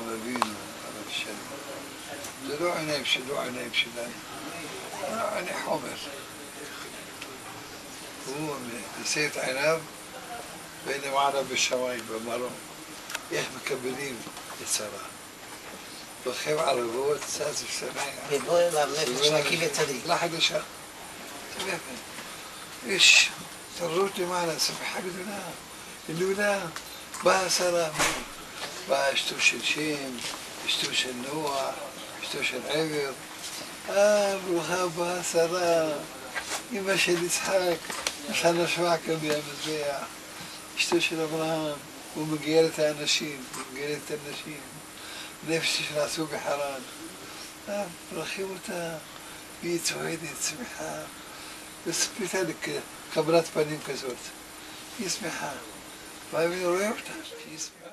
אבינו, עליו השלום. זה לא עיניים שלנו, עיני חומר. הוא נשא את עיניו ולמעלה בשמיים, במרום. איך מקבלים יצרה. רוכב ערבות, צץ ושמח. ובוא אליו נפש נקי וצדיק. לחדשה. יש תרבות למעלה, שמחה גדולה. גדולה. באה שרה, באה אשתו של שם, אשתו של נוח, אשתו של עבר. ברוכה הבאה שרה, אמא של יצחק, נשא נשבע כאן במזבח. אשתו של אברהם, הוא מגיע את האנשים, נפש שנעשו בחרן. ברכים אותה, והיא צועדת, שמחה. וספריתה לקבלת פנים כזאת. היא שמחה. ואבינו רואה אותה, שהיא שמחה.